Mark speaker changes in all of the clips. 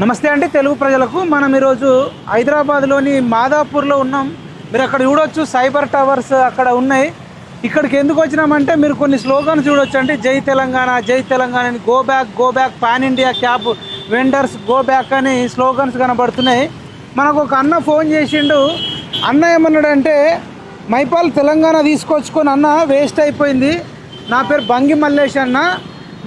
Speaker 1: నమస్తే అండి తెలుగు ప్రజలకు. మనం ఈరోజు హైదరాబాద్లోని మాదాపూర్లో ఉన్నాం. మీరు అక్కడ చూడొచ్చు సైబర్ టవర్స్ అక్కడ ఉన్నాయి. ఇక్కడికి ఎందుకు వచ్చినామంటే మీరు కొన్ని స్లోగన్స్ చూడొచ్చు అండి. జై తెలంగాణ, జై తెలంగాణ అని, go back pan India cab vendors go back అని స్లోగన్స్ కనబడుతున్నాయి. మనకు ఒక అన్న ఫోన్ చేసిండు. అన్న ఏమన్నాడంటే మైపాల్ తెలంగాణ తీసుకొచ్చుకొని అన్న వేస్ట్ అయిపోయింది. నా పేరు బంగి మల్లేష్ అన్న,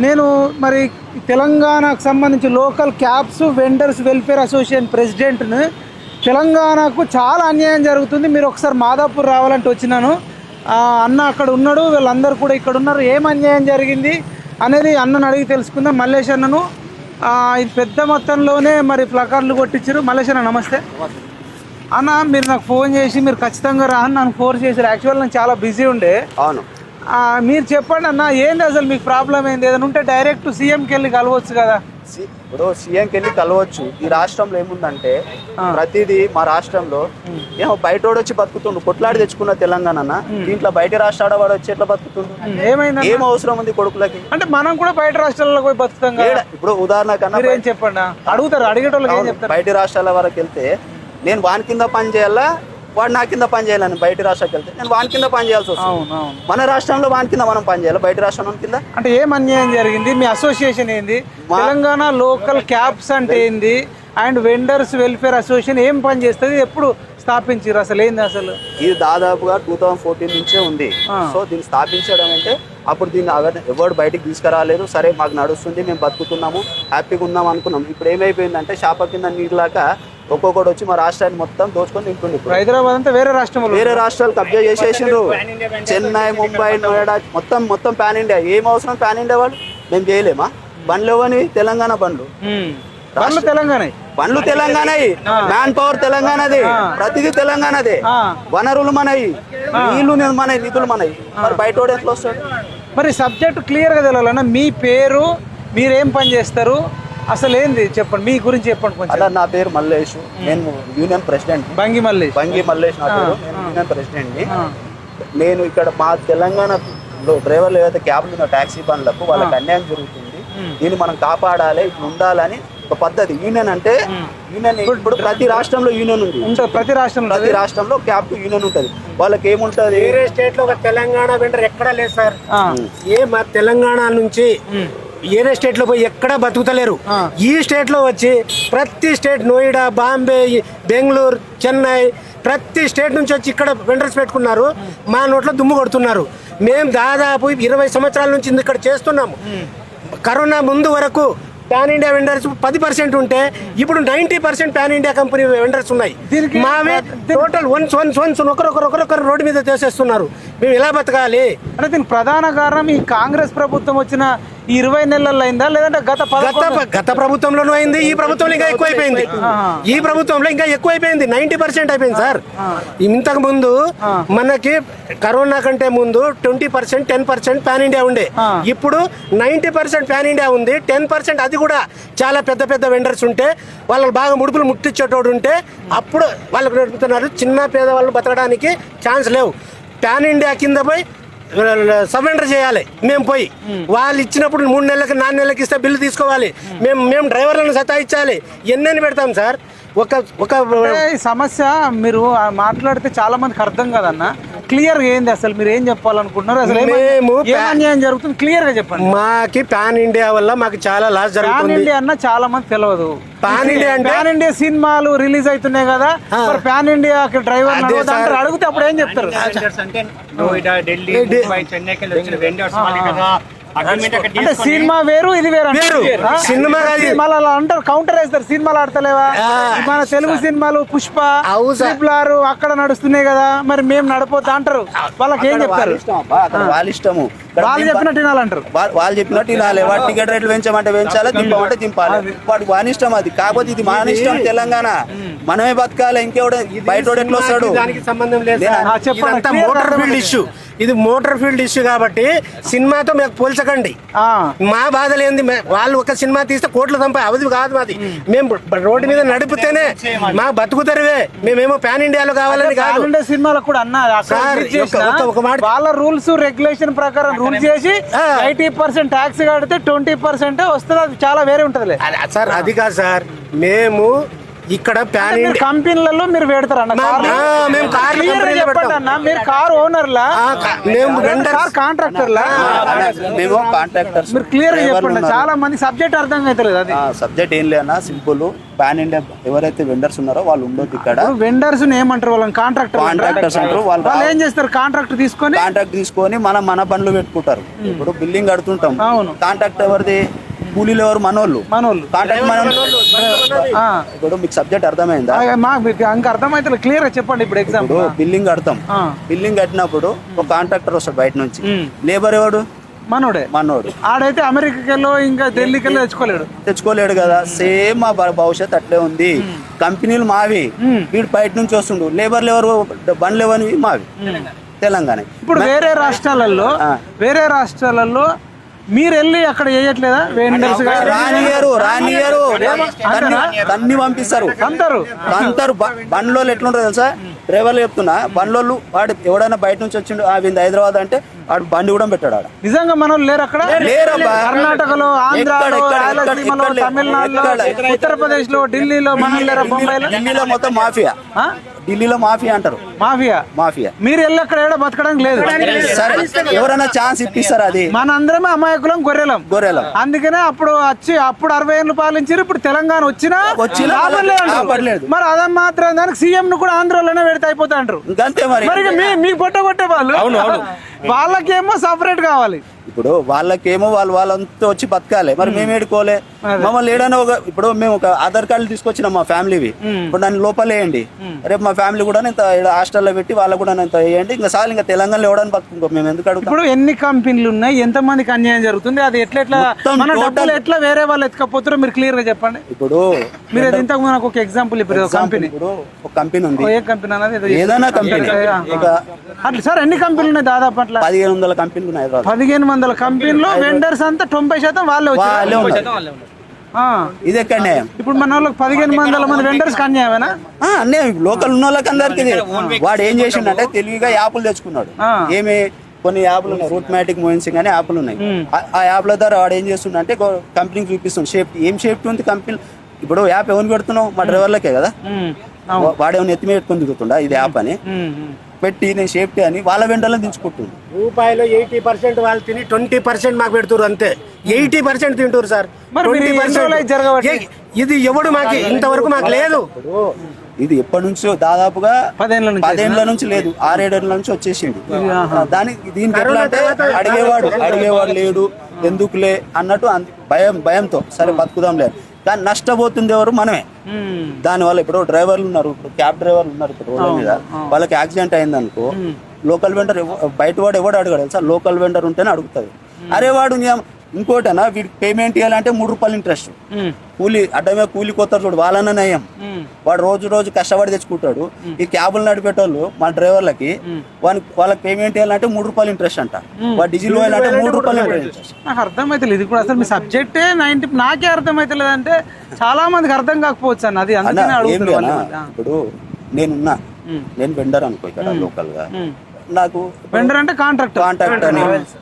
Speaker 1: నేను మరి తెలంగాణకు సంబంధించి local cabs vendors welfare association ప్రెసిడెంట్ని. తెలంగాణకు చాలా అన్యాయం జరుగుతుంది, మీరు ఒకసారి మాదాపూర్ రావాలంటే వచ్చినాను. అన్న అక్కడ ఉన్నాడు, వీళ్ళందరూ కూడా ఇక్కడ ఉన్నారు. ఏం అన్యాయం జరిగింది అనేది అన్నను అడిగి తెలుసుకుందాం. మల్లేష్ అన్నను ఇది పెద్ద మొత్తంలోనే మరి ప్లకార్డులు కొట్టించారు. మల్లేష్ అన్న నమస్తే అన్న. మీరు నాకు ఫోన్ చేసి మీరు ఖచ్చితంగా రా అని నన్ను ఫోర్స్ చేశారు. యాక్చువల్ నేను చాలా బిజీ ఉండే.
Speaker 2: అవును,
Speaker 1: మీరు చెప్పండి అన్న, ఏంది అసలు మీకు ప్రాబ్లం ఏంది? ఏదైనా ఉంటే డైరెక్ట్ సీఎంకి వెళ్ళి కలవచ్చు కదా.
Speaker 2: ఇప్పుడు సీఎంకి వెళ్ళి కలవచ్చు. ఈ రాష్ట్రంలో ఏముందంటే ప్రతిదీ మా రాష్ట్రంలో ఏమో బయటోడు వచ్చి బతుకుతుండు, కొట్లాడి తెచ్చుకున్న తెలంగాణ. దీంట్లో బయట రాష్ట్రాల వాడు వచ్చి ఎట్లా బతుకుతుండు?
Speaker 1: ఏమైనా
Speaker 2: ఏం అవసరం ఉంది కొడుకులకి?
Speaker 1: అంటే మనం కూడా బయట రాష్ట్రాల్లో పోయి బతుకుతాం కదా.
Speaker 2: ఇప్పుడు ఉదాహరణ కన్నా
Speaker 1: ఏం చెప్పండి, అడుగుతారు, అడిగేటోళ్ళకి ఏం చెప్తారు?
Speaker 2: బయట రాష్ట్రాల వరకు వెళ్తే నేను వాని కింద పని చేయాలా, వాడు నా కింద పని చేయాలని. బయట రాష్ట్రానికి వెళ్తే నేను వాని కింద పని చేయాల్సి వస్తుంది. మన రాష్ట్రంలో వాని కింద మనం పని చేయాలి, బయట రాష్ట్రం కింద.
Speaker 1: అంటే ఏం అన్యాయం జరిగింది? మీ అసోసియేషన్ ఏంది? తెలంగాణ లోకల్ క్యాబ్స్ అంటే ఏంది అండ్ వెండర్స్ వెల్ఫేర్ అసోసియేషన్ ఏం పని చేస్తుంది? ఎప్పుడు స్థాపించారు? అసలు ఏంది అసలు?
Speaker 2: ఇది దాదాపుగా 2014 నుంచే ఉంది. సో దీన్ని స్థాపించడం అంటే అప్పుడు దీన్ని ఎవరు బయటికి తీసుకురాలేదు. సరే మాకు నడుస్తుంది, మేము బతుకుతున్నాము, హ్యాపీగా ఉన్నాం అనుకున్నాం. ఇప్పుడు ఏమైపోయిందంటే శాప కింద నీళ్ళలాగా ఒక్కొక్కటి వచ్చి మా రాష్ట్రాన్ని మొత్తం దోచుకొని తింటుంది.
Speaker 1: హైదరాబాద్ అంతా వేరే
Speaker 2: రాష్ట్రాలు కబ్జా చేసేసిండ్రు. చెన్నై, ముంబై, నోయిడా మొత్తం పాన్ ఇండియా. ఏం అవసరం పాన్ ఇండియా వాళ్ళు? మేము చేయలేమా? బండ్లు ఇవ్వని తెలంగాణ బండ్లు తెలంగాణ, మ్యాన్ పవర్ తెలంగాణది, ప్రతిదీ తెలంగాణదే, వనరులు మనవి, నీళ్లు మనవి, నిధులు మనవి. మరి బయట ఎట్లా వస్తాడు?
Speaker 1: మరి సబ్జెక్ట్ క్లియర్ గా తెలియాలన్నా. మీ పేరు, మీరేం పని చేస్తారు, అసలు ఏంది చెప్పండి, మీ గురించి చెప్పండి కొంచెం.
Speaker 2: అలా నా పేరు మల్లేష్, నేను యూనియన్ ప్రెసిడెంట్.
Speaker 1: బంగి మల్లేష్
Speaker 2: నా పేరు. నేను యూనియన్ ప్రెసిడెంట్ ని. నేను ఇక్కడ మా తెలంగాణలో డ్రైవర్లు ఏవైతే క్యాబ్లు ఉన్న టాక్సీ బండ్లకు వాళ్ళకి అన్యాయం జరుగుతుంది, దీన్ని మనం కాపాడాలి, ఇప్పుడు ఉండాలని ఒక పద్ధతి. యూనియన్ అంటే యూనియన్ ఇప్పుడు ప్రతి రాష్ట్రంలో యూనియన్ ఉంది.
Speaker 1: ప్రతి
Speaker 2: రాష్ట్రంలో క్యాబ్ యూనియన్ ఉంటుంది. వాళ్ళకి ఏముంటది?
Speaker 3: వేరే స్టేట్ లో ఒక తెలంగాణ వెండర్ ఎక్కడా లేదు సార్. మా తెలంగాణ నుంచి వేరే స్టేట్ లో పోయి ఎక్కడా బతుకుతలేరు. ఈ స్టేట్ లో వచ్చి ప్రతి స్టేట్, నోయిడా, బాంబే, బెంగళూరు, చెన్నై, ప్రతి స్టేట్ నుంచి వచ్చి ఇక్కడ వెండర్స్ పెట్టుకున్నారు. మా నోట్లో దుమ్ము కొడుతున్నారు. మేము దాదాపు 20 సంవత్సరాల నుంచి ఇక్కడ చేస్తున్నాము. కరోనా ముందు వరకు పాన్ ఇండియా వెండర్స్ 10% ఉంటే ఇప్పుడు 90% పాన్ ఇండియా కంపెనీ వెండర్స్ ఉన్నాయి. మావే టోటల్ ఒకరొకరు రోడ్డు మీద చేసేస్తున్నారు. మేము ఎలా బతకాలి?
Speaker 1: అంటే దీనికి ప్రధాన కారణం ఈ కాంగ్రెస్ ప్రభుత్వం వచ్చిన 20 నెలల్లో అయిందా, లేదంటే
Speaker 3: గత ప్రభుత్వంలోనూ అయింది, ఈ ప్రభుత్వంలో ఇంకా ఎక్కువైపోయింది. 90% అయిపోయింది సార్. ఇంతకు ముందు మనకి కరోనా కంటే ముందు 20%, 10% పాన్ ఇండియా ఉండే. ఇప్పుడు 90% పాన్ ఇండియా ఉంది. 10% అది కూడా చాలా పెద్ద పెద్ద వెండర్స్ ఉంటే వాళ్ళకి బాగా ముడుపులు ముట్టించేటోడు ఉంటే అప్పుడు వాళ్ళకి నడుపుతున్నారు. చిన్న పేదవాళ్ళు బతకడానికి ఛాన్స్ లేవు. పాన్ ఇండియా కింద పోయి సరెండర్ చేయాలి. మేము పోయి వాళ్ళు ఇచ్చినప్పుడు 3 నెలలకి 4 నెలలకి ఇస్తే బిల్లు తీసుకోవాలి. మేము డ్రైవర్లను సతాయించాలి. ఎన్నెన్ని పెడతాం సార్? ఒక
Speaker 1: సమస్య మీరు మాట్లాడితే చాలా మందికి అర్థం కదన్న. క్లియర్ గా ఏంది అసలు, మీరు ఏం చెప్పాలనుకుంటున్నారు? అసలు అన్యాయం జరుగుతుంది క్లియర్ గా చెప్పండి.
Speaker 3: మాకి పాన్ ఇండియా వల్ల మాకు చాలా లాస్ జరుగుతుంది.
Speaker 1: పాన్ ఇండియా అన్న చాలా మంది తెలియదు.
Speaker 3: పాన్ ఇండియా
Speaker 1: సినిమాలు రిలీజ్ అవుతున్నాయి కదా, పాన్ ఇండియా డ్రైవర్ అడిగితే అప్పుడు ఏం చెప్తారు?
Speaker 4: నోయిడా, ఢిల్లీ, ముంబై, చెన్నైకి వచ్చిన వెండర్స్ కదా.
Speaker 1: అంటే సినిమా వేరు, ఇది వేరు.
Speaker 3: సినిమా
Speaker 1: అంటారు, కౌంటర్ వేస్తారు. సినిమాలు ఆడతలేవా? మన తెలుగు సినిమాలు పుష్ప, ట్రిపుల్ అక్కడ నడుస్తున్నాయి కదా, మరి మేము నడిపోతా అంటారు. వాళ్ళకి ఏం చెప్తారు?
Speaker 2: వాళ్ళ ఇష్టము,
Speaker 1: వాళ్ళు చెప్పినట్టు వినాలంటారు.
Speaker 2: వాళ్ళు చెప్పినట్టు వినాలి. వాటి టికెట్ రేట్లు పెంచమంటే పెంచాలి, దింపమంటే దింపాలి. వాడికి వాని ఇష్టం అది. కాకపోతే ఇది మన ఇష్టం. తెలంగాణ మనమే బతకాలి. ఇంకెవడ బయట ఎట్లా వస్తాడు?
Speaker 3: దానికి సంబంధం లేదు.
Speaker 1: చెప్పండి.
Speaker 3: Motor field issue. ఇది మోటార్ ఫీల్డ్ ఇష్యూ కాబట్టి సినిమాతో మీకు పోల్చకండి. మా బాధలు ఏంది, వాళ్ళు ఒక సినిమా తీస్తే కోట్లు సంపా అవధి కాదు మాది. మేము రోడ్డు మీద నడిపితేనే మా బతుకుతారువే, మేమేమో పాన్ ఇండియాలో కావాలని కాదు.
Speaker 1: సినిమాలకు కూడా
Speaker 3: ఒక మాట,
Speaker 1: వాళ్ళ రూల్స్ రెగ్యులేషన్ ప్రకారం రూల్ చేసి 80% ట్యాక్స్ కడితే 20% వస్తుంది. అది చాలా వేరే ఉంటది
Speaker 3: సార్. అది కాదు సార్, మేము ఇక్కడ ప్యాన్ ఇండియా
Speaker 1: కంపెనీలలో మీరు పెడతారు అన్న.
Speaker 3: మేము కార్లు
Speaker 1: చెప్పండి అన్న, మీరు కార్ ఓనర్లా,
Speaker 3: మేము
Speaker 1: కార్ కాంట్రాక్టర్లా,
Speaker 2: మేము కాంట్రాక్టర్స్.
Speaker 1: మీరు క్లియర్ గా చెప్పండి. చాలా మంది సబ్జెక్ట్ అర్థం అవుతలేదు. అది
Speaker 2: సబ్జెక్ట్ ఏం లేనా, సింపుల్. పాన్ ఇండియా ఎవరైతే వెండర్స్ ఉన్నారో వాళ్ళు ఉండొద్దు ఇక్కడ.
Speaker 1: వెండర్స్ ఏమంటారు, వాళ్ళని కాంట్రాక్టర్స్ అంటారు. వాళ్ళు ఏం చేస్తారు, కాంట్రాక్ట్ తీసుకొని
Speaker 2: మన పనులు పెట్టుకుంటారు. ఇప్పుడు బిల్డింగ్ కడుతుంటాం, కాంట్రాక్ట్ ఎవరిది, కూలీలు ఎవరు, మనోళ్ళు. కాంట్రాక్ట్ ఇప్పుడు మీకు సబ్జెక్ట్ అర్థమైందా?
Speaker 1: ఇంకా అర్థమైతే క్లియర్ గా చెప్పండి. ఇప్పుడు ఎగ్జాంపుల్
Speaker 2: బిల్డింగ్ కడతాం, బిల్డింగ్ కట్టినప్పుడు ఒక కాంట్రాక్టర్ వస్తాడు బయట నుంచి. లేబర్ ఎవడు, మనోడు. ఆడైతే
Speaker 1: అమెరికాలో ఇంకా ఢిల్లీకి
Speaker 2: తెచ్చుకోలేడు కదా. సేమ్ మా భవిష్యత్ అట్లే ఉంది. కంపెనీలు మావి, వీడు బయట నుంచి వస్తుండు. లేబర్లు ఎవరు, బండ్లు ఎవరివి, మావి తెలంగాణ.
Speaker 1: ఇప్పుడు వేరే రాష్ట్రాలలో మీరు వెళ్ళి అక్కడ చేయట్లేదా? వెండర్స్
Speaker 2: రానియరు అన్ని పంపిస్తారు. అంటారు బండ్లో ఎట్లుంటారు తెలుసా, డ్రైవర్లు చెప్తున్నా. బండ్లోళ్ళు వాడు ఎవడైనా బయట నుంచి వచ్చిండు వీళ్ళు హైదరాబాద్ అంటే వాడు బండి కూడా పెట్టాడు ఆడ.
Speaker 1: నిజంగా మనం లేరు అక్కడ. కర్ణాటకలో, ఆంధ్రాలో, తమిళనాడులో, ఉత్తరప్రదేశ్ లో, ఢిల్లీలో,
Speaker 2: ఢిల్లీలో మొత్తం మాఫియా. ఢిల్లీలో మాఫియా అంటారు. మాఫియా
Speaker 1: మీరు వెళ్ళి అక్కడ ఏడో బతకడానికి లేదు.
Speaker 2: సరే, ఎవరైనా ఛాన్స్ ఇప్పిస్తారు. అది
Speaker 1: మనందరమే అమాయకులం, గొర్రెలం. అందుకనే అప్పుడు 60 ఏళ్ళు పాలించారు. ఇప్పుడు తెలంగాణ వచ్చినా మరి అదే మాత్రం దానికి సీఎం ను కూడా ఆంధ్రలోనే పెడితే అయిపోతా అంటారు.
Speaker 2: ఇంకంతే మరి
Speaker 1: మీకు పొట్టగొట్టే వాళ్ళు వాళ్ళకేమో సపరేట్ కావాలి.
Speaker 2: ఇప్పుడు వాళ్ళకేమో వాళ్ళంతా వచ్చి బతకాలి. మరి మేము ఏడుకోలే, మమ్మల్ని ఏడైనా ఇప్పుడు మేము ఒక ఆధార్ కార్డులు తీసుకొచ్చినాం మా ఫ్యామిలీవి. ఇప్పుడు దాన్ని లోపలేయండి, రేపు మా ఫ్యామిలీ కూడా నేను హాస్టల్లో పెట్టి వాళ్ళకు కూడా నేను వేయండి. ఇంకా సార్ ఇంకా తెలంగాణలో ఎవడని బతుకుంటాం మేము. ఎందుకు అడుగుతాం?
Speaker 1: ఇప్పుడు ఎన్ని కంపెనీలు ఉన్నాయి, ఎంత మందికి అన్యాయం జరుగుతుంది, అది ఎట్లా వేరే వాళ్ళు ఎత్తుకపోతారో మీరు క్లియర్ గా చెప్పండి.
Speaker 2: ఇప్పుడు
Speaker 1: మీరు ఇంతకు నాకు ఒక ఎగ్జాంపుల్ ఇప్పుడు
Speaker 2: ఒక కంపెనీ ఉంది.
Speaker 1: ఏ కంపెనీ అన్నది
Speaker 2: ఏదైనా కంపెనీ
Speaker 1: అట్లా సార్ ఎన్ని కంపెనీలు ఉన్నాయి? దాదాపు అట్లా
Speaker 2: 1500 కంపెనీలు ఉన్నాయి.
Speaker 1: 1500 కంపెనీలో వెండర్స్ అంతా 90% వాళ్ళే వచ్చారు.
Speaker 2: ఇది ఎక్కడనే
Speaker 1: ఇప్పుడు మన వాళ్ళకి 1500 మంది వెండర్స్ అన్యాయమేనా?
Speaker 2: అన్యాయం. లోకల్ ఉన్న వాళ్ళకి అందరికి. వాడు ఏం చేసిండంటే తెలివిగా యాప్లు తెచ్చుకున్నాడు. ఏమి కొన్ని యాప్లు ఉన్నాయి, రూట్ మ్యాటిక్ మోయిన్సింగ్ అనే యాప్లు ఉన్నాయి. ఆ యాప్ల ద్వారా వాడు ఏం చేస్తుండే కంపెనీకి చూపిస్తుంది సేఫ్టీ. ఏం సేఫ్టీ ఉంది కంపెనీ? ఇప్పుడు యాప్ ఎవరిని పెడుతున్నావు? మా డ్రైవర్లకే కదా. వాడేమన్నా ఎత్తిమే పెట్టుకొని దిగుతుండా ఇది యాప్ అని పెట్టి నేను సేఫ్టీ అని వాళ్ళ వెంటనే దించుకుంటుంది.
Speaker 3: రూపాయలు 80% వాళ్ళు తిని 20% మాకు పెడుతున్నారు. అంతే 80% తింటారు సార్. 20% ఇది ఎవడు మాకు ఇంతవరకు మాకు లేదు.
Speaker 2: ఇది ఎప్పటి నుంచో దాదాపుగా 10 ఏళ్ల నుంచి లేదు, 6-7 ఏళ్ల నుంచి వచ్చేసింది. దీనికి ఎట్లా అంటే అడిగేవాడు లేడు, ఎందుకులే అన్నట్టు భయంతో సరే బతుకుదాం లేదు. కానీ నష్టపోతుంది ఎవరు? మనమే. దానివల్ల ఇప్పుడు డ్రైవర్లు ఉన్నారు, ఇప్పుడు క్యాబ్ డ్రైవర్లు ఉన్నారు ఇప్పుడు రోడ్ల మీద, వాళ్ళకి యాక్సిడెంట్ అయింది అనుకో, లోకల్ వెండర్ బయట వాడు ఎవడు అడగాడు తెలుసా? లోకల్ వెండర్ ఉంటేనే అడుగుతుంది. అరే వాడు ఇంకోటనా వీడికి పేమెంట్ ఇవ్వాలంటే 3 రూపాయలు ఇంట్రెస్ట్. కూలీ అడ్డమే కూలి కొత్తారు చూడు, వాళ్ళన్న నయం. వాడు రోజు కష్టపడి తెచ్చుకుంటాడు. ఈ క్యాబులు నడిపేటోళ్ళు మా డ్రైవర్లకి వాళ్ళకి పేమెంట్ ఇవ్వాలంటే 3 రూపాయలు ఇంట్రెస్ట్ అంట. వాడు డీజిల్ పోయాలంటే 3 రూపాయలు ఇంట్రెస్ట్.
Speaker 1: నాకు అర్థమైతే ఇది కూడా అసలు మీ సబ్జెక్టే 90 నాకే అర్థమైతే లేదంటే చాలా మందికి అర్థం కాకపోవచ్చు అన్న. అది
Speaker 2: ఇప్పుడు నేను వెండర్ అనుకో ఇక్కడ లోకల్ గా, నాకు
Speaker 1: వెండర్ అంటే కాంట్రాక్ట్
Speaker 2: అని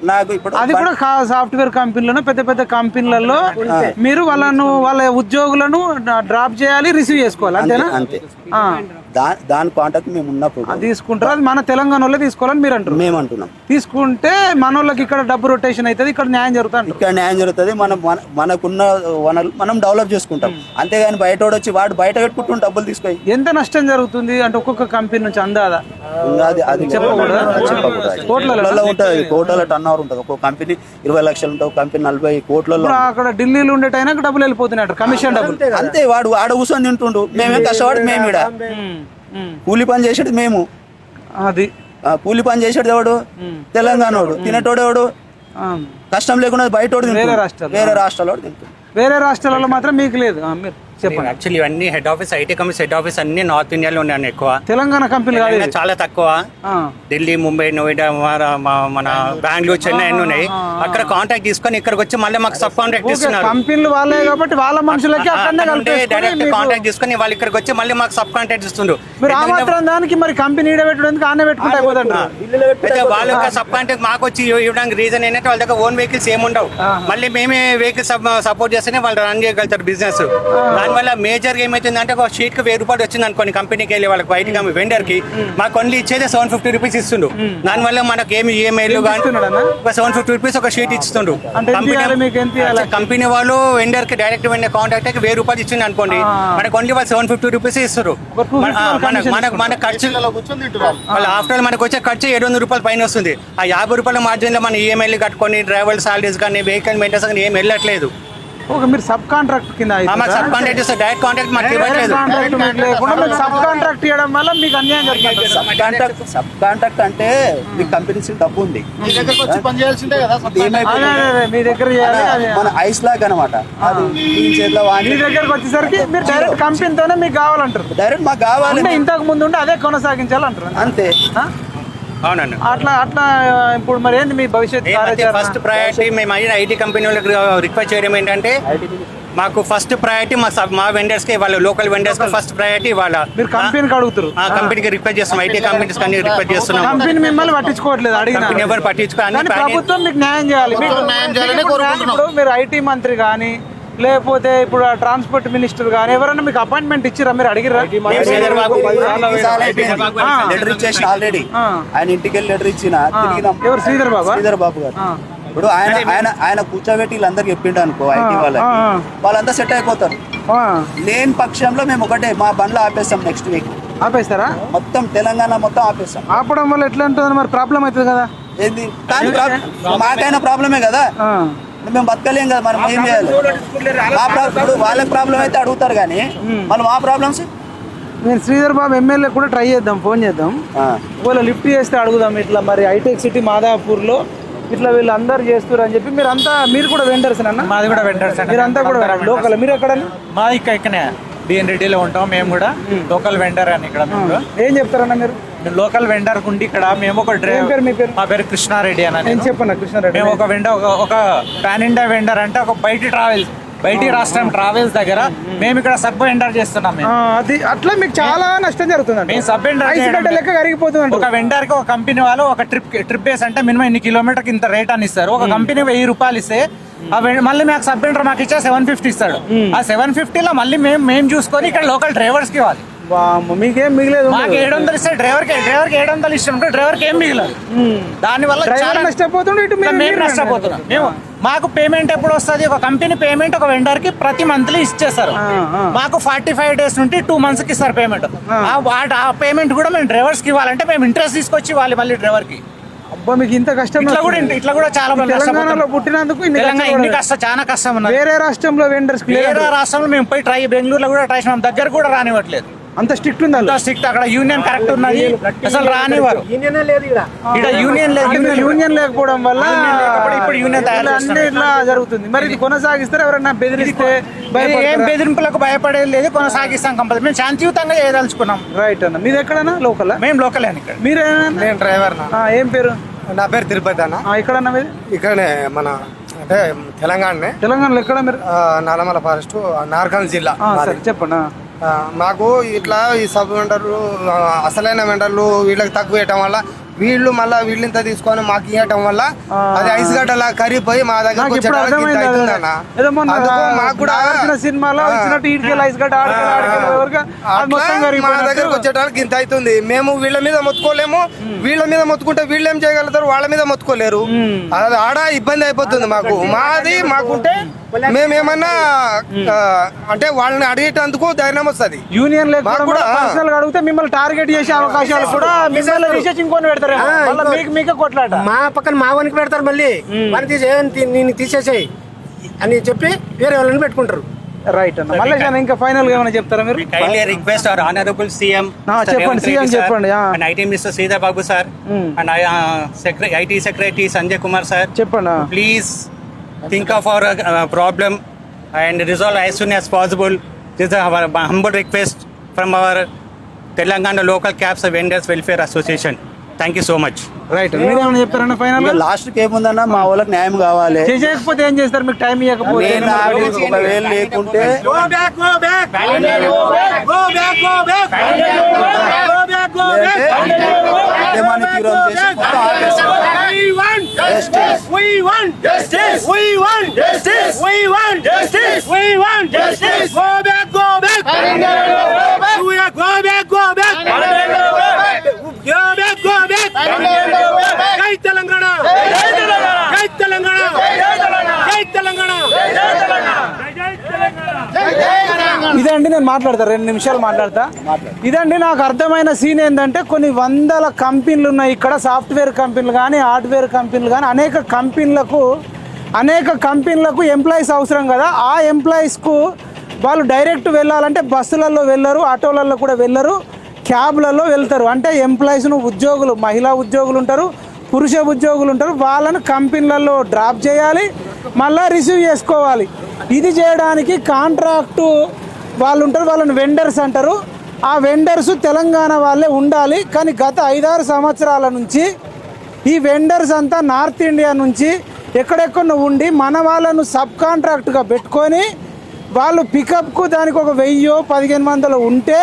Speaker 2: నాకు ఇప్పుడు
Speaker 1: అది కూడా సాఫ్ట్వేర్ కంపెనీలను పెద్ద కంపెనీలలో మీరు వాళ్ళ ఉద్యోగులను డ్రాప్ చేయాలి, రిసీవ్ చేసుకోవాలి, అంతేనా?
Speaker 2: అంతే. దాని కాంటాక్ట్ మేము ఉన్నప్పుడు
Speaker 1: తీసుకుంటారు. అది మన తెలంగాణ వాళ్ళే తీసుకోవాలని మీరు అంటారు.
Speaker 2: మేము అంటున్నాం
Speaker 1: తీసుకుంటే మన వాళ్ళకి ఇక్కడ డబ్బు రొటేషన్ అవుతుంది, ఇక్కడ న్యాయం జరుగుతుంది.
Speaker 2: ఇక్కడ న్యాయం జరుగుతుంది. మనకున్న వనరులు మనం డెవలప్ చేసుకుంటాం. అంతేగాని బయట వచ్చి వాడు బయట పెట్టుకుంటూ డబ్బులు తీసుకొని
Speaker 1: ఎంత నష్టం జరుగుతుంది అంటే ఒక్కొక్క కంపెనీ నుంచి అందాదా?
Speaker 2: అది చెప్పకూడదు. కోట్లలో ఉంటుంది, కోట్ల టర్న్ ఓవర్ ఉంటుంది. ఒక్కొక్క కంపెనీ 20 లక్షలు ఉంటుంది, కంపెనీ 40 కోట్లలో.
Speaker 1: అక్కడ ఢిల్లీలో ఉండేటైనా డబ్బులు వెళ్ళిపోతున్నాయి, కమిషన్ డబ్బులు.
Speaker 2: అంతే. వాడు ఆడ కూర్చొని తింటుండు, మేమే కష్టపడి మేము ఇక్కడ కూలి పని చేసేది మేము.
Speaker 1: అది
Speaker 2: కూలి పని చేసేది ఎవడు? తెలంగాణోడు. తినేటోడు ఎవడు? కష్టం లేకుండా బయట వేరే రాష్ట్రాల్లో తింటుంది.
Speaker 1: వేరే రాష్ట్రాలలో మాత్రం మీకు లేదు. చెప్పండి.
Speaker 4: యాక్చువల్లీ ఇవన్నీ head office IT companies head office అన్ని నార్త్ ఇండియాలో ఉన్నాయి ఎక్కువ.
Speaker 1: తెలంగాణ కంపెనీలు కాదు
Speaker 4: తెలంగాణ
Speaker 1: ఇది.
Speaker 4: చాలా తక్కువ.
Speaker 1: ఆ.
Speaker 4: ఢిల్లీ, ముంబై, నోయిడా, మన బెంగళూరు, చెన్నై అన్ని ఉన్నాయి. అక్కడ కాంటాక్ట్ తీసుకొని ఇక్కడికి వచ్చి మళ్ళీ మాకు సబ్ కాంట్రాక్ట్ ఇస్తున్నారు.
Speaker 1: కంపెనీలు వాళ్ళే కాబట్టి వాళ్ళ మనుషులకి అక్కడనే కలిపేసుకొని
Speaker 4: డైరెక్ట్
Speaker 1: మీకు-
Speaker 4: కాంటాక్ట్ తీసుకొని వాళ్ళు ఇక్కడికి వచ్చి మళ్ళీ మాకు సబ్ కాంట్రాక్ట్ ఇస్తుండ్రు.
Speaker 1: మీరు ఆ మాత్రం దానికి మరి కంపెనీ ఈడబెట్టడానికి ఆనే పెట్టుకుంటే అయిపోతుంది.
Speaker 4: అయితే వాళ్ళ యొక్క సబ్ కాంట్రాక్ట్ మాకు వచ్చి ఇవ్వడానికి రీజన్ ఏంటంటే వాళ్ళ దగ్గర ఓన్ వెహికల్స్ ఏముండవు. మళ్ళీ మేమే వెహికల్స్ సపోర్ట్ చేస్తేనే వాళ్ళు రన్ చేయగలుగుతారు బిజినెస్. దానివల్ల మేజర్ ఏమైతుందంటే ఒక షీట్ కి 1000 రూపాయలు వచ్చింది అనుకోండి కంపెనీకి వెళ్ళి వాళ్ళకి బయట వెండర్ కి మాకు ఓన్లీ ఇచ్చేది 750 రూపీస్ ఇస్తుండు. దానివల్ల మనకి ఏమి ఈఎంఐలు కానీ ఒక 750 రూపీస్ ఒక షీట్ ఇస్తుండు.
Speaker 1: అంటే ఎంత ఇవ్వాలి మీకు, ఎంత ఇవ్వాలి?
Speaker 4: కంపెనీ వాళ్ళు వెండర్ కి డైరెక్ట్ వెండర్ కాంటాక్ట్ కి 1000 రూపాయలు ఇచ్చింది అనుకోండి, మనకు ఓన్లీ వాళ్ళు 750 రూపీస్ ఇస్తారు. మన ఖర్చు వాళ్ళ ఆఫ్టర్ మనకు వచ్చే ఖర్చు 700 రూపాయలు పైన వస్తుంది. ఆ 50 రూపాయల మార్జిన్ లో మన ఈఎంఐలు కట్టుకొని డ్రైవర్ సాలరీస్ కానీ వెహికల్ మెయింటెనెన్స్ కానీ ఏం వెళ్ళట్లేదు.
Speaker 1: ఓకే, మీరు సబ్ కాంట్రాక్ట్ కింద
Speaker 4: మాకు సబ్ కాంట్రాక్ట్ ఇస్తే డైరెక్ట్ కాంట్రాక్ట్ మాకు ఇవ్వట్లేదు.
Speaker 1: సబ్ కాంట్రాక్ట్ ఇవ్వడం వల్ల మీకు అన్యాయం జరుగుతుంది.
Speaker 2: సబ్ కాంట్రాక్ట్ అంటే మీ కంపెనీస్ డబ్బు ఉంది,
Speaker 1: అదే, మీ దగ్గర చేయాలి. అదే.
Speaker 2: మన ఐస్ లాగ్ అనమాట. అది మీ చేతిలో
Speaker 1: మీ
Speaker 2: వాడి
Speaker 1: దగ్గరకు వచ్చేసరికి మీరు డైరెక్ట్ కంపెనీతోనే మీకు కావాలంటారు.
Speaker 2: డైరెక్ట్ మాకు కావాలి
Speaker 1: అంటే ఇంతకు ముందు ఉంటే అదే కొనసాగించాలంటారు.
Speaker 2: అంతే.
Speaker 1: ఆ?
Speaker 4: అవునండి.
Speaker 1: అట్లా ఇప్పుడు మరి ఏంది మీ భవిష్యత్ కార్యాచరణ?
Speaker 4: ఫస్ట్ ప్రయారిటీ మేము అయిన ఐటీ కంపెనీ వాళ్ళకి రిక్వెస్ట్ చేయడం ఏంటంటే మాకు ఫస్ట్ ప్రయారిటీ మా వెండర్స్ కి వాళ్ళ లోకల్ వెండర్స్ కి ఫస్ట్ ప్రయారిటీ వాళ్ళ
Speaker 1: మీరు కంపెనీకి అడుగుతారు.
Speaker 4: ఆ కంపెనీకి రిక్వెస్ట్ చేస్తాం, ఐటీ కంపెనీస్ కానీ రిక్వెస్ట్ చేస్తున్నాం.
Speaker 1: కంపెనీ మిమ్మల్ని పట్టించుకోవట్లేదు, అడిగిన
Speaker 4: కంపెనీ ఎవరు పట్టించుకోవాలి.
Speaker 1: కానీ ప్రభుత్వం మీకు న్యాయం చేయాలి. ఇప్పుడు మీరు ఐటీ మంత్రి కానీ లేకపోతే ఇప్పుడు ట్రాన్స్పోర్ట్ మినిస్టర్ కానీ ఎవరైనా మీకు అపాయింట్మెంట్ ఇచ్చిరా, మీరు అడిగిరా?
Speaker 2: లెటర్ ఇచ్చేసి ఆల్రెడీ ఆయన ఇంటికి వెళ్ళి లెటర్ ఇచ్చిన తిరిగినాం.
Speaker 1: ఎవరు? శ్రీధర్ బాబు.
Speaker 2: శ్రీధర్ బాబు గారు. ఇప్పుడు ఆయన కూర్చోబెట్టి వీళ్ళందరికీ చెప్పిండు అనుకో ఐటీ వాళ్ళకి, వాళ్ళంతా సెట్ అయిపోతారు. లేని పక్షంలో మేము ఒకటే మా బండ్లో ఆపేస్తాం. Next week
Speaker 1: ఆపేస్తారా?
Speaker 2: మొత్తం తెలంగాణ మొత్తం ఆపేస్తాం.
Speaker 1: ఆపడం వల్ల ఎట్లా ఉంటుంది మరి? ప్రాబ్లం అవుతుంది కదా.
Speaker 2: ఏంది కానీ మాకైనా ప్రాబ్లమే కదా, మేము బతకలేం కదా, మనం ఏం చేయాలి? ఇప్పుడు వాళ్ళకి ప్రాబ్లం అయితే అడుగుతారు కానీ మనం మా ప్రాబ్లమ్స్.
Speaker 1: నేను శ్రీధర్ బాబు ఎమ్మెల్యే కూడా ట్రై చేద్దాం, ఫోన్ చేద్దాం. ఒకవేళ లిఫ్ట్ చేస్తే అడుగుదాం, ఇట్లా మరి హైటెక్ సిటీ మాదాపూర్లో ఇట్లా వీళ్ళు అందరు చేస్తారు అని చెప్పి. మీరు కూడా వెండర్స్ అన్న?
Speaker 5: మాది కూడా వెండర్స్.
Speaker 1: మీరంతా కూడా లోకల్. మీరు ఎక్కడ?
Speaker 5: మా ఇక్కడనే బిఎన్ రెడ్డిలో ఉంటాం మేము కూడా. లోకల్ వెండర్ అని ఇక్కడ.
Speaker 1: ఏం చెప్తారన్న మీరు?
Speaker 5: లోకల్ వెండర్ ఉండి ఇక్కడ మేము ఒక డ్రైవర్.
Speaker 1: మీ పేరు?
Speaker 5: మా పేరు కృష్ణారెడ్డి అని.
Speaker 1: నేను చెప్పన్నా కృష్ణారెడ్డి.
Speaker 5: మేము ఒక వెండర్, ఒక పాన్ ఇండియా వెండర్ అంటే ఒక బయటి రాష్ట్రం ట్రావెల్స్ దగ్గర మేము ఇక్కడ సబ్ వెండర్ చేస్తున్నాం.
Speaker 1: అది అట్లా మీకు చాలా నష్టం జరుగుతుంది.
Speaker 5: మేము సబ్ వెండర్
Speaker 1: లెక్క కరిగిపోతుంది.
Speaker 5: ఒక వెండర్ కి ఒక కంపెనీ వాళ్ళు ఒక ట్రిప్ వేసి అంటే మినిమం ఇన్ని కిలోమీటర్ ఇంత రేట్ అని ఇస్తారు. ఒక కంపెనీ 1000 రూపాయలు ఇస్తే మళ్ళీ మాకు సబ్ వెండర్ మాకు ఇచ్చే 750 ఇస్తాడు. ఆ 750లో మళ్ళీ మేము చూసుకొని ఇక్కడ లోకల్ డ్రైవర్స్ కి ఇవ్వాలి.
Speaker 1: మీకేం మిగిలేదు.
Speaker 5: మాకు 700 ఇస్తే డ్రైవర్కి 700 ఇష్టం ఉంటే డ్రైవర్కి ఏం మిగిలేదు. దానివల్ల చాలా
Speaker 1: నష్టపోతుండే. ఇటు
Speaker 5: మేము నష్టపోతున్నాం. మాకు పేమెంట్ ఎప్పుడు వస్తుంది? ఒక కంపెనీ పేమెంట్ ఒక వెండర్ కి ప్రతి మంత్లీ ఇచ్చేస్తారు. మాకు 45 డేస్ నుండి 2 months కి ఇస్తారు పేమెంట్. ఆ పేమెంట్ కూడా మేము డ్రైవర్స్ కి ఇవ్వాలంటే మేము ఇంట్రెస్ట్ తీసుకొచ్చి ఇవ్వాలి మళ్ళీ డ్రైవర్ కి.
Speaker 1: అబ్బా, మీకు ఇంత కష్టం.
Speaker 5: ఇట్లా కూడా చాలా
Speaker 1: తెలంగాణలో పుట్టినందుకు
Speaker 5: ఇన్ని కష్టం, చాలా కష్టం ఉన్నది.
Speaker 1: వేరే రాష్ట్రంలో వెండర్స్,
Speaker 5: వేరే రాష్ట్రంలో మేము పోయి బెంగళూరులో కూడా ట్రై చేసినాం, దగ్గర కూడా రానివ్వట్లేదు.
Speaker 1: అంత స్ట్రిక్ట్ ఉంది.
Speaker 5: అంత స్ట్రిక్ట్. అక్కడ యూనియన్ కరెక్ట్ ఉన్నది, అసలు రానివ్వరు. ఇక్కడ యూనియన్ లేదు.
Speaker 1: యూనియన్ లేకపోవడం వల్ల
Speaker 5: ఇప్పుడు యూనియన్
Speaker 1: అన్ని ఇట్లా జరుగుతుంది. మరి ఇది కొనసాగిస్తారు? ఎవరన్నా బెదిరిస్తే?
Speaker 5: ఏం బెదిరింపులకు భయపడేది లేదు, కొనసాగిస్తాం కంపల్సరీ. మేము శాంతియుతంగా చేయదలుచుకున్నాం.
Speaker 1: రైట్ అన్న. మీది ఎక్కడన్నా? లోకల్.
Speaker 5: మేము లోకల్ అని. ఇక్కడ
Speaker 1: మీరేనా?
Speaker 3: నేను డ్రైవర్.
Speaker 1: ఏం పేరు?
Speaker 3: నా పేరు తిరుపతి అన్న.
Speaker 1: ఎక్కడన్నా మీది?
Speaker 3: ఇక్కడనే మన అంటే తెలంగాణనే.
Speaker 1: తెలంగాణలో ఎక్కడ మీరు?
Speaker 3: నల్లమల ఫారెస్ట్, నార్కల్ జిల్లా.
Speaker 1: సరే చెప్పండి.
Speaker 3: మాకు ఇట్లా ఈ సబ్ వెండర్లు అసలైన వెండర్లు వీళ్ళకి తక్కువ వేయటం వల్ల వీళ్ళు మళ్ళీ వీళ్ళంతా తీసుకొని మాకు ఇవ్వటం వల్ల అది ఐస్ గడ్డలా కరిగిపోయి మా దగ్గరకు
Speaker 1: సినిమాలో
Speaker 3: మా దగ్గరకు వచ్చేటానికి ఇంత అవుతుంది. మేము వీళ్ళ మీద మొత్తుకోలేము, వీళ్ళ మీద మొత్తుకుంటే వీళ్ళు ఏం చేయగలుగుతారు, వాళ్ళ మీద మొత్తుకోలేరు. అది ఆడ ఇబ్బంది అయిపోతుంది మాకు. మాకుంటే మేమేమన్నా అంటే వాళ్ళని అడిగేటందుకు ధైర్యం వస్తుంది.
Speaker 1: యూనియన్ కూడా అడిగితే మిమ్మల్ని టార్గెట్ చేసే అవకాశాలు కూడా మిమ్మల్ని రీసెర్చ్ ఇంకొని పెడతారు. మీకే కొట్లాట.
Speaker 3: మా పక్కన మా వానికి పెడతారు, మళ్ళీ వాని నేను తీసేసాయి అని చెప్పి వేరే వాళ్ళని పెట్టుకుంటారు.
Speaker 1: రైట్ అన్న. మళ్ళీ ఇంకా ఫైనల్ గా ఏమైనా చెప్తారా మీరు?
Speaker 4: Kindly request our honourable CM
Speaker 1: చెప్పండి. సీఎం చెప్పండి.
Speaker 4: And IT minister Sridhar Babu sir and IT secretary Sanjay Kumar sir,
Speaker 1: చెప్పండి.
Speaker 4: Please think of our problem and resolve as soon as possible. This is our humble request from our Telangana Local Cabs Vendors Welfare Association. Thank you so much.
Speaker 1: Right మీరేమైనా చెప్తారన్న final
Speaker 2: ఇక లాస్ట్కి ఏముందన్నా మా వాళ్ళకి న్యాయం కావాలి.
Speaker 1: చేయకపోతే ఏం చేస్తారు? మీకు టైం ఇవ్వకపోతే
Speaker 2: నేను నాకు ఒకవేళ లేకుంటే
Speaker 3: Go back, go back. Go back, go back. Go back, go back.
Speaker 2: ఉద్యమాన్ని తీవ్రం చేసి మొత్తం ఆపేస్తాం.
Speaker 3: We want justice. We want justice. We want justice. We want justice. Go back, go back. Go back, go back. Go back, go back. Jai Telangana. Jai Telangana. Jai Telangana.
Speaker 1: ఇదండి నేను మాట్లాడతా 2 నిమిషాలు మాట్లాడతా. ఇదండి నాకు అర్థమైన సీన్ ఏంటంటే కొన్ని వందల కంపెనీలు ఉన్నాయి ఇక్కడ, సాఫ్ట్వేర్ కంపెనీలు కానీ హార్డ్వేర్ కంపెనీలు కానీ అనేక కంపెనీలకు ఎంప్లాయీస్ అవసరం కదా. ఆ ఎంప్లాయీస్కు వాళ్ళు డైరెక్ట్ వెళ్ళాలంటే బస్సులలో వెళ్ళరు, ఆటోలలో కూడా వెళ్ళరు, క్యాబ్లలో వెళ్తారు. అంటే ఎంప్లాయీస్ను ఉద్యోగులు, మహిళా ఉద్యోగులు ఉంటారు, పురుష ఉద్యోగులు ఉంటారు, వాళ్ళను కంపెనీలలో డ్రాప్ చేయాలి, మళ్ళీ రిసీవ్ చేసుకోవాలి. ఇది చేయడానికి కాంట్రాక్టు వాళ్ళు ఉంటారు, వాళ్ళని వెండర్స్ అంటారు. ఆ వెండర్స్ తెలంగాణ వాళ్ళే ఉండాలి. కానీ గత 5-6 సంవత్సరాల నుంచి ఈ వెండర్స్ అంతా నార్త్ ఇండియా నుంచి ఎక్కడెక్కడ ఉండి మన వాళ్ళను సబ్ కాంట్రాక్ట్గా పెట్టుకొని వాళ్ళు పికప్కు దానికి ఒక 1000-1500 ఉంటే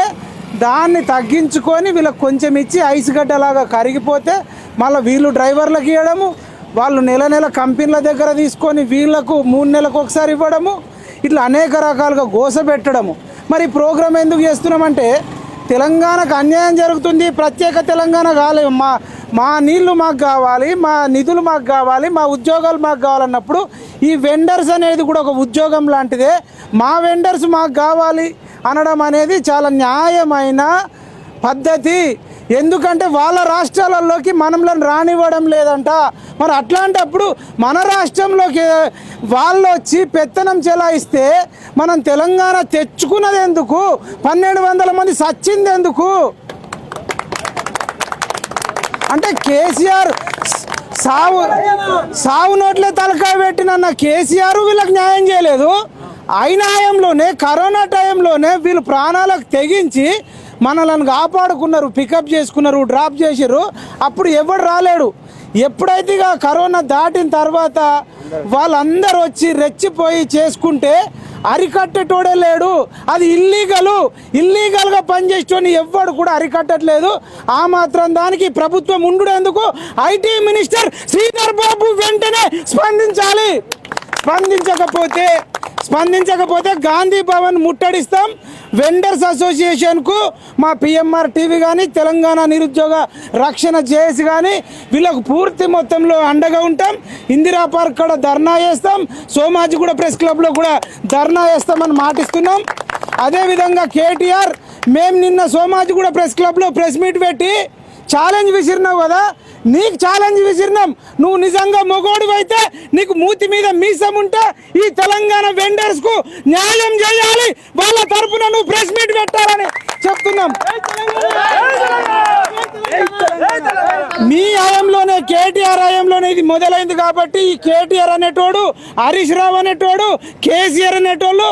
Speaker 1: దాన్ని తగ్గించుకొని వీళ్ళకి కొంచెం ఇచ్చి ఐస్ గడ్డలాగా కరిగిపోతే మళ్ళీ వీళ్ళు డ్రైవర్లకు ఇవ్వడము, వాళ్ళు నెల కంపెనీల దగ్గర తీసుకొని వీళ్ళకు 3 నెలలకు ఒకసారి ఇవ్వడము, ఇట్లా అనేక రకాలుగా గోస పెట్టడము. మరి ప్రోగ్రామ్ ఎందుకు చేస్తున్నామంటే తెలంగాణకు అన్యాయం జరుగుతుంది. ప్రత్యేక తెలంగాణ కాలేదు, మా నీళ్లు మాకు కావాలి, మా నిధులు మాకు కావాలి, మా ఉద్యోగాలు మాకు కావాలన్నప్పుడు ఈ వెండర్స్ అనేది కూడా ఒక ఉద్యోగం లాంటిదే. మా వెండర్స్ మాకు కావాలి అనడం అనేది చాలా న్యాయమైన పద్ధతి. ఎందుకంటే వాళ్ళ రాష్ట్రాలలోకి మనల్ని రానివ్వడం లేదంట. మరి అట్లాంటప్పుడు మన రాష్ట్రంలోకి వాళ్ళు వచ్చి పెత్తనం చెలాయిస్తే మనం తెలంగాణ తెచ్చుకున్నది ఎందుకు? 1200 మంది సచ్చింది ఎందుకు? అంటే కేసీఆర్ సావు నోట్లే తలకాయ పెట్టిన కేసీఆర్ వీళ్ళకి న్యాయం చేయలేదు. అయినాయంలోనే కరోనా టైంలోనే వీళ్ళు ప్రాణాలకు తెగించి మనల్ని కాపాడుకున్నారు, పికప్ చేసుకున్నారు, డ్రాప్ చేసారు. అప్పుడు ఎవడు రాలేడు. ఎప్పుడైతే ఇక కరోనా దాటిన తర్వాత వాళ్ళందరూ వచ్చి రెచ్చిపోయి చేసుకుంటే అరికట్టేటోడే లేడు. అది ఇల్లీగల్గా పనిచేసేటోని ఎవ్వడు కూడా అరికట్టట్లేదు. ఆ మాత్రం దానికి ప్రభుత్వం ఉండుడేందుకు ఐటీ మినిస్టర్ శ్రీధర్ బాబు వెంటనే స్పందించాలి. స్పందించకపోతే గాంధీ భవన్ ముట్టడిస్తాం. వెండర్స్ అసోసియేషన్కు మా పిఎంఆర్ టీవీ కానీ తెలంగాణ నిరుద్యోగ రక్షణ జేఏసీ కానీ వీళ్ళకు పూర్తి మొత్తంలో అండగా ఉంటాం. ఇందిరా పార్క్ కూడా ధర్నా చేస్తాం, సోమాజిగూడ ప్రెస్ క్లబ్లో కూడా ధర్నా చేస్తామని మాటిస్తున్నాం. అదేవిధంగా కేటీఆర్ మేము నిన్న సోమాజిగూడ ప్రెస్ క్లబ్లో ప్రెస్ మీట్ పెట్టి ఛాలెంజ్ విసిరినావు కదా, నీకు ఛాలెంజ్ విసిరినాం. నువ్వు నిజంగా మొగోడివైతే నీకు మూతి మీద మీసం ఉంటే ఈ తెలంగాణ వెండర్స్కు న్యాయం చేయాలి, వాళ్ళ తరపున నువ్వు ప్రెస్ మీట్ పెట్టాలని చెప్తున్నాం. మీ హయాంలోనే, కేటీఆర్ హయాంలోనే ఇది మొదలైంది కాబట్టి ఈ కేటీఆర్ అనేటోడు, హరీష్ రావు అనేటోడు, కేసీఆర్ అనేటోళ్ళు,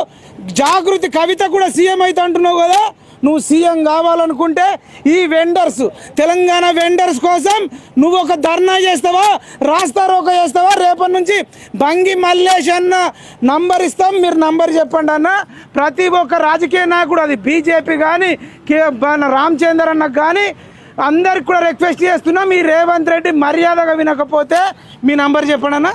Speaker 1: జాగృతి కవిత కూడా సీఎం అయితే అంటున్నావు కదా. నువ్వు సీఎం కావాలనుకుంటే ఈ వెండర్స్, తెలంగాణ వెండర్స్ కోసం నువ్వు ఒక ధర్నా చేస్తావా, రాస్తారోక చేస్తావా? రేపటి నుంచి బంగి మల్లేష్ అన్న నంబర్ ఇస్తాం, మీరు నంబర్ చెప్పండి అన్న. ప్రతి ఒక్క రాజకీయ నాయకుడు, అది బీజేపీ కానీ రామచందర్ అన్నకు కానీ అందరికి కూడా రిక్వెస్ట్ చేస్తున్నాం. ఈ రేవంత్ రెడ్డి మర్యాదగా వినకపోతే మీ నంబర్ చెప్పండి అన్న.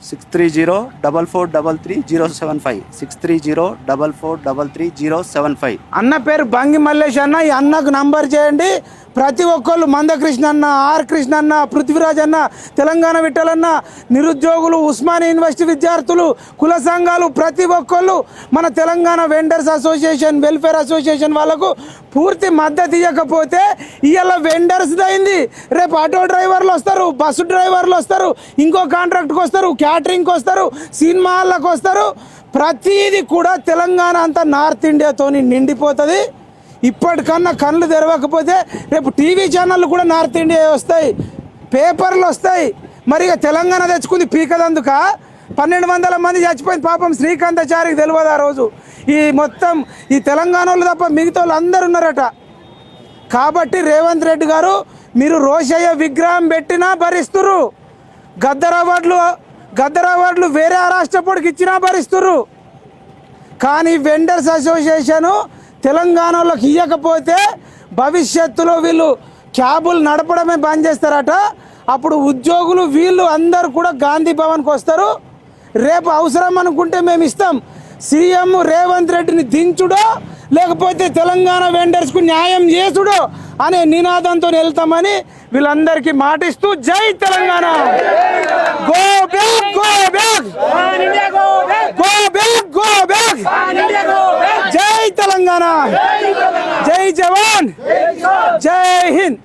Speaker 2: 630-4433-075 630-4433-075.
Speaker 1: అన్న పేరు బంగి మల్లేష్ అన్న. ఈ అన్నకు నంబర్ చేయండి. ప్రతి ఒక్కళ్ళు మందకృష్ణ అన్న, ఆర్ కృష్ణ అన్న, పృథ్వీరాజ్ అన్న, తెలంగాణ విఠలన్న, నిరుద్యోగులు, ఉస్మానియా యూనివర్సిటీ విద్యార్థులు, కుల సంఘాలు, ప్రతి ఒక్కళ్ళు మన Telangana vendors association, welfare association వాళ్ళకు పూర్తి మద్దతు ఇవ్వకపోతే ఇవాళ వెండర్స్ అయింది, రేపు ఆటో డ్రైవర్లు వస్తారు, బస్సు డ్రైవర్లు వస్తారు, ఇంకో కాంట్రాక్ట్కి వస్తారు, క్యాటరింగ్కి వస్తారు, సినిమా హాళ్ళకి వస్తారు. ప్రతిదీ కూడా తెలంగాణ అంతా నార్త్ ఇండియాతోని నిండిపోతుంది. ఇప్పటికన్నా కళ్ళు తెరవకపోతే రేపు టీవీ ఛానళ్ళు కూడా నార్త్ ఇండియా వస్తాయి, పేపర్లు వస్తాయి. మరి ఇక తెలంగాణ తెచ్చుకుంది పీకదందుక 1200 మంది చచ్చిపోయింది పాపం శ్రీకాంతాచారికి తెలియదు ఆ రోజు. ఈ మొత్తం ఈ తెలంగాణలో తప్ప మిగతా వాళ్ళు అందరు ఉన్నారట. కాబట్టి రేవంత్ రెడ్డి గారు మీరు రోషయ్య విగ్రహం పెట్టినా భరిస్తురు, గద్దర్ అవార్డులు వేరే రాష్ట్రపోడికి ఇచ్చినా భరిస్తురు. కానీ వెండర్స్ అసోసియేషను తెలంగాణలోకి ఇవ్వకపోతే భవిష్యత్తులో వీళ్ళు క్యాబులు నడపడమే బంద్ చేస్తారట. అప్పుడు ఉద్యోగులు వీళ్ళు అందరూ కూడా గాంధీ భవన్కి వస్తారు. రేపు అవసరం అనుకుంటే మేము ఇస్తాం. సీఎం రేవంత్ రెడ్డిని దించుడో లేకపోతే తెలంగాణ వెండర్స్కు న్యాయం చేసుడో అనే నినాదంతో వెళ్తామని వీళ్ళందరికీ మాటిస్తూ జై Telangana, go back, go back, go back, go back, జై తెలంగాణ, జై జవాన్, జై హింద్.